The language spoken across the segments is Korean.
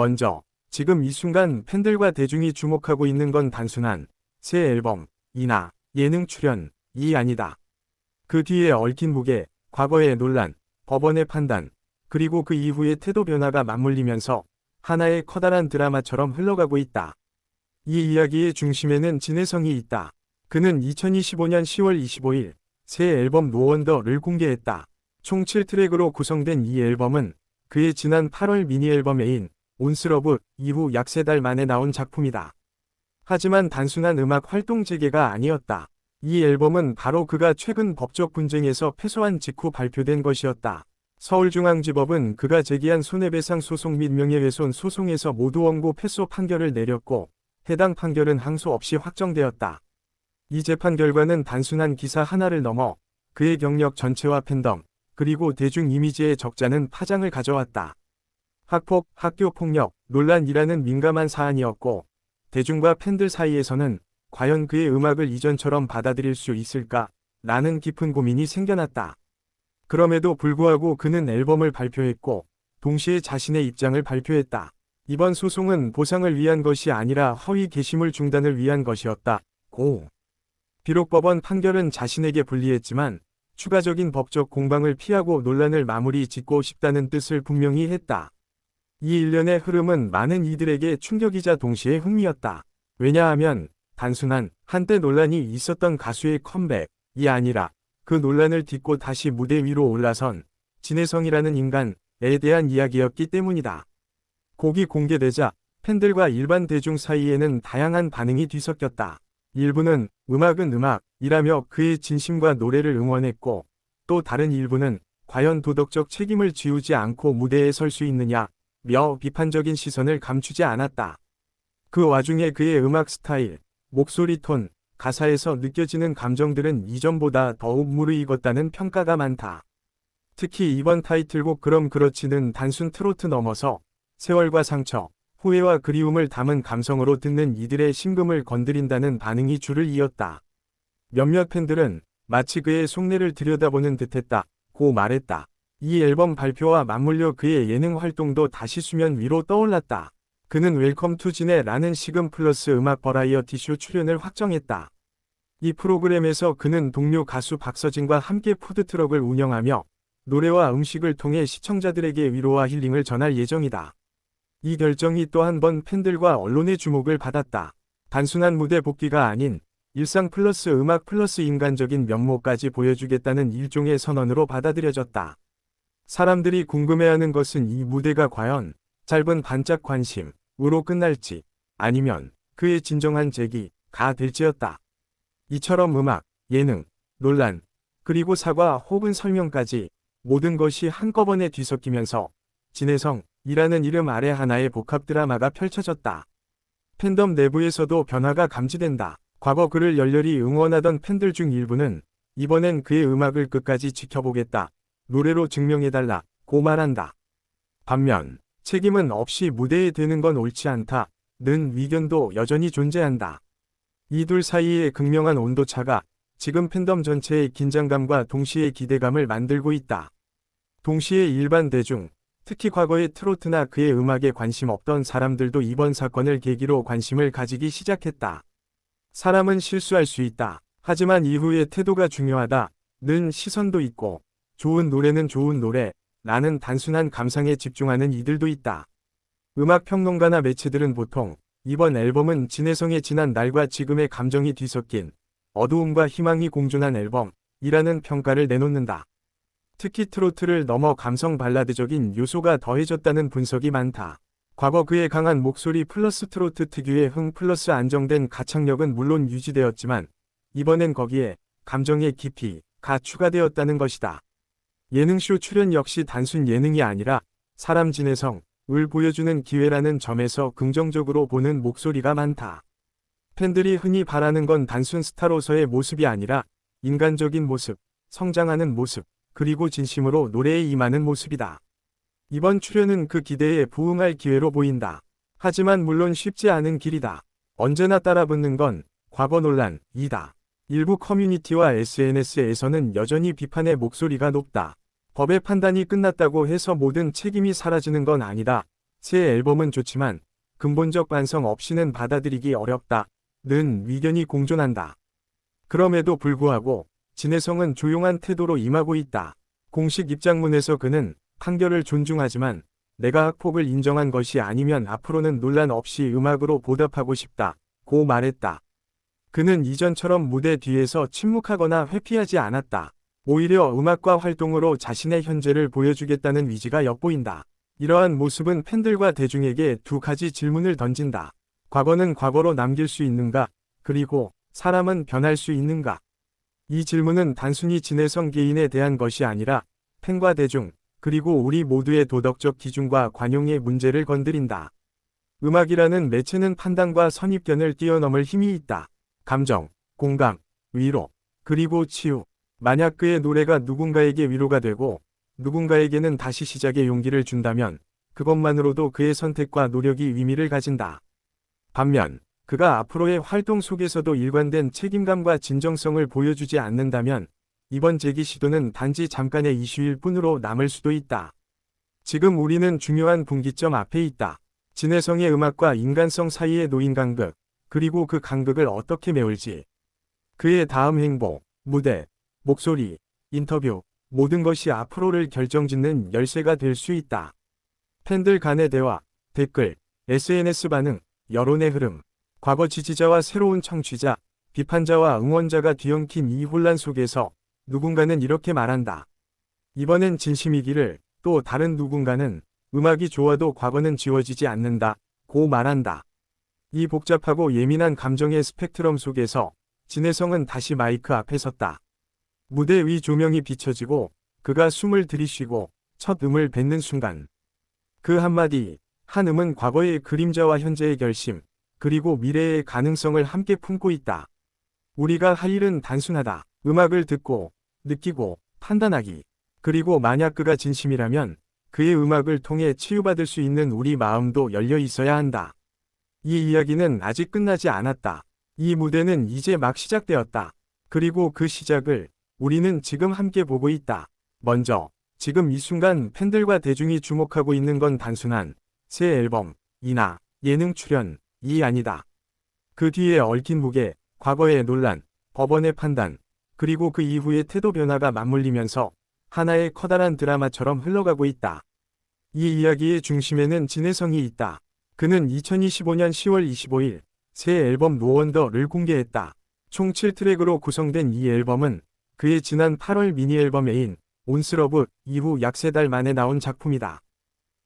먼저, 지금 이 순간 팬들과 대중이 주목하고 있는 건 단순한 새 앨범이나 예능 출연이 아니다. 그 뒤에 얽힌 무게, 과거의 논란, 법원의 판단, 그리고 그 이후의 태도 변화가 맞물리면서 하나의 커다란 드라마처럼 흘러가고 있다. 이 이야기의 중심에는 진혜성이 있다. 그는 2025년 10월 25일 새 앨범 노원더를 공개했다. 총 7트랙으로 구성된 이 앨범은 그의 지난 8월 미니 앨범 애인 온스러브 이후 약 3달 만에 나온 작품이다. 하지만 단순한 음악 활동 재개가 아니었다. 이 앨범은 바로 그가 최근 법적 분쟁에서 패소한 직후 발표된 것이었다. 서울중앙지법은 그가 제기한 손해배상 소송 및 명예훼손 소송에서 모두 원고 패소 판결을 내렸고 해당 판결은 항소 없이 확정되었다. 이 재판 결과는 단순한 기사 하나를 넘어 그의 경력 전체와 팬덤, 그리고 대중 이미지의 적잖은 파장을 가져왔다. 학폭, 학교폭력, 논란이라는 민감한 사안이었고 대중과 팬들 사이에서는 과연 그의 음악을 이전처럼 받아들일 수 있을까? 라는 깊은 고민이 생겨났다. 그럼에도 불구하고 그는 앨범을 발표했고 동시에 자신의 입장을 발표했다. 이번 소송은 보상을 위한 것이 아니라 허위 게시물 중단을 위한 것이었다. 고. 비록 법원 판결은 자신에게 불리했지만 추가적인 법적 공방을 피하고 논란을 마무리 짓고 싶다는 뜻을 분명히 했다. 이 일련의 흐름은 많은 이들에게 충격이자 동시에 흥미였다. 왜냐하면 단순한 한때 논란이 있었던 가수의 컴백이 아니라 그 논란을 딛고 다시 무대 위로 올라선 진혜성이라는 인간에 대한 이야기였기 때문이다. 곡이 공개되자 팬들과 일반 대중 사이에는 다양한 반응이 뒤섞였다. 일부는 음악은 음악이라며 그의 진심과 노래를 응원했고 또 다른 일부는 과연 도덕적 책임을 지우지 않고 무대에 설 수 있느냐며 비판적인 시선을 감추지 않았다. 그 와중에 그의 음악 스타일, 목소리 톤, 가사에서 느껴지는 감정들은 이전보다 더욱 무르익었다는 평가가 많다. 특히 이번 타이틀곡 그럼 그렇지는 단순 트로트 넘어서 세월과 상처, 후회와 그리움을 담은 감성으로 듣는 이들의 심금을 건드린다는 반응이 줄을 이었다. 몇몇 팬들은 마치 그의 속내를 들여다보는 듯했다고 말했다. 이 앨범 발표와 맞물려 그의 예능 활동도 다시 수면 위로 떠올랐다. 그는 웰컴 투 진해라는 시금 플러스 음악 버라이어티 쇼 출연을 확정했다. 이 프로그램에서 그는 동료 가수 박서진과 함께 푸드트럭을 운영하며 노래와 음식을 통해 시청자들에게 위로와 힐링을 전할 예정이다. 이 결정이 또 한 번 팬들과 언론의 주목을 받았다. 단순한 무대 복귀가 아닌 일상 플러스 음악 플러스 인간적인 면모까지 보여주겠다는 일종의 선언으로 받아들여졌다. 사람들이 궁금해하는 것은 이 무대가 과연 짧은 반짝 관심으로 끝날지 아니면 그의 진정한 재기가 될지였다. 이처럼 음악, 예능, 논란, 그리고 사과 혹은 설명까지 모든 것이 한꺼번에 뒤섞이면서 진혜성이라는 이름 아래 하나의 복합 드라마가 펼쳐졌다. 팬덤 내부에서도 변화가 감지된다. 과거 그를 열렬히 응원하던 팬들 중 일부는 이번엔 그의 음악을 끝까지 지켜보겠다. 노래로 증명해달라고 말한다. 반면 책임은 없이 무대에 드는 건 옳지 않다는 의견도 여전히 존재한다. 이 둘 사이의 극명한 온도차가 지금 팬덤 전체의 긴장감과 동시에 기대감을 만들고 있다. 동시에 일반 대중, 특히 과거의 트로트나 그의 음악에 관심 없던 사람들도 이번 사건을 계기로 관심을 가지기 시작했다. 사람은 실수할 수 있다. 하지만 이후의 태도가 중요하다는 시선도 있고 좋은 노래는 좋은 노래, 라는 단순한 감상에 집중하는 이들도 있다. 음악 평론가나 매체들은 보통 이번 앨범은 진혜성의 지난 날과 지금의 감정이 뒤섞인 어두움과 희망이 공존한 앨범이라는 평가를 내놓는다. 특히 트로트를 넘어 감성 발라드적인 요소가 더해졌다는 분석이 많다. 과거 그의 강한 목소리 플러스 트로트 특유의 흥 플러스 안정된 가창력은 물론 유지되었지만 이번엔 거기에 감정의 깊이가 추가되었다는 것이다. 예능쇼 출연 역시 단순 예능이 아니라 사람 진혜성을 보여주는 기회라는 점에서 긍정적으로 보는 목소리가 많다. 팬들이 흔히 바라는 건 단순 스타로서의 모습이 아니라 인간적인 모습, 성장하는 모습, 그리고 진심으로 노래에 임하는 모습이다. 이번 출연은 그 기대에 부응할 기회로 보인다. 하지만 물론 쉽지 않은 길이다. 언제나 따라붙는 건 과거 논란이다. 일부 커뮤니티와 SNS에서는 여전히 비판의 목소리가 높다. 법의 판단이 끝났다고 해서 모든 책임이 사라지는 건 아니다. 새 앨범은 좋지만 근본적 반성 없이는 받아들이기 어렵다. 는 의견이 공존한다. 그럼에도 불구하고 진해성은 조용한 태도로 임하고 있다. 공식 입장문에서 그는 판결을 존중하지만 내가 학폭을 인정한 것이 아니면 앞으로는 논란 없이 음악으로 보답하고 싶다. 고 말했다. 그는 이전처럼 무대 뒤에서 침묵하거나 회피하지 않았다. 오히려 음악과 활동으로 자신의 현재를 보여주겠다는 의지가 엿보인다. 이러한 모습은 팬들과 대중에게 두 가지 질문을 던진다. 과거는 과거로 남길 수 있는가? 그리고 사람은 변할 수 있는가? 이 질문은 단순히 진해성 개인에 대한 것이 아니라 팬과 대중, 그리고 우리 모두의 도덕적 기준과 관용의 문제를 건드린다. 음악이라는 매체는 판단과 선입견을 뛰어넘을 힘이 있다. 감정, 공감, 위로, 그리고 치유. 만약 그의 노래가 누군가에게 위로가 되고 누군가에게는 다시 시작의 용기를 준다면 그것만으로도 그의 선택과 노력이 의미를 가진다. 반면 그가 앞으로의 활동 속에서도 일관된 책임감과 진정성을 보여주지 않는다면 이번 재기 시도는 단지 잠깐의 이슈일 뿐으로 남을 수도 있다. 지금 우리는 중요한 분기점 앞에 있다. 진해성의 음악과 인간성 사이의 놓인 간극, 그리고 그 간극을 어떻게 메울지. 그의 다음 행보, 무대, 목소리, 인터뷰, 모든 것이 앞으로를 결정짓는 열쇠가 될 수 있다. 팬들 간의 대화, 댓글, SNS 반응, 여론의 흐름, 과거 지지자와 새로운 청취자, 비판자와 응원자가 뒤엉킨 이 혼란 속에서 누군가는 이렇게 말한다. 이번엔 진심이기를, 또 다른 누군가는 음악이 좋아도 과거는 지워지지 않는다. 고 말한다. 이 복잡하고 예민한 감정의 스펙트럼 속에서 진해성은 다시 마이크 앞에 섰다. 무대 위 조명이 비춰지고 그가 숨을 들이쉬고 첫 음을 뱉는 순간. 그 한마디, 한 음은 과거의 그림자와 현재의 결심, 그리고 미래의 가능성을 함께 품고 있다. 우리가 할 일은 단순하다. 음악을 듣고, 느끼고, 판단하기. 그리고 만약 그가 진심이라면 그의 음악을 통해 치유받을 수 있는 우리 마음도 열려 있어야 한다. 이 이야기는 아직 끝나지 않았다. 이 무대는 이제 막 시작되었다. 그리고 그 시작을 우리는 지금 함께 보고 있다. 먼저, 지금 이 순간 팬들과 대중이 주목하고 있는 건 단순한 새 앨범, 이나 예능 출연이 아니다. 그 뒤에 얽힌 무게, 과거의 논란, 법원의 판단, 그리고 그 이후의 태도 변화가 맞물리면서 하나의 커다란 드라마처럼 흘러가고 있다. 이 이야기의 중심에는 진해성이 있다. 그는 2025년 10월 25일 새 앨범 노원더를 공개했다. 총 7트랙으로 구성된 이 앨범은 그의 지난 8월 미니 앨범 애인 온스러브 이후 약 3달 만에 나온 작품이다.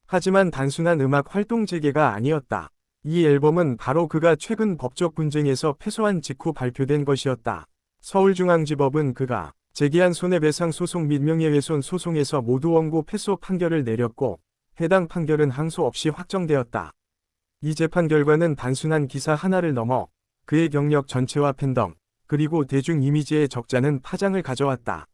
하지만 단순한 음악 활동 재개가 아니었다. 이 앨범은 바로 그가 최근 법적 분쟁에서 패소한 직후 발표된 것이었다. 서울중앙지법은 그가 제기한 손해배상 소송 및 명예훼손 소송에서 모두 원고 패소 판결을 내렸고 해당 판결은 항소 없이 확정되었다. 이 재판 결과는 단순한 기사 하나를 넘어 그의 경력 전체와 팬덤, 그리고 대중 이미지의 적잖은 파장을 가져왔다.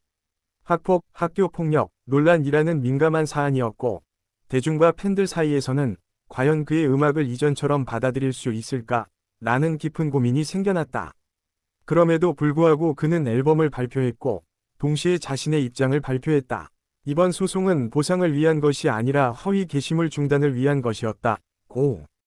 학폭, 학교폭력, 논란이라는 민감한 사안이었고 대중과 팬들 사이에서는 과연 그의 음악을 이전처럼 받아들일 수 있을까? 라는 깊은 고민이 생겨났다. 그럼에도 불구하고 그는 앨범을 발표했고 동시에 자신의 입장을 발표했다. 이번 소송은 보상을 위한 것이 아니라 허위 게시물 중단을 위한 것이었다. 고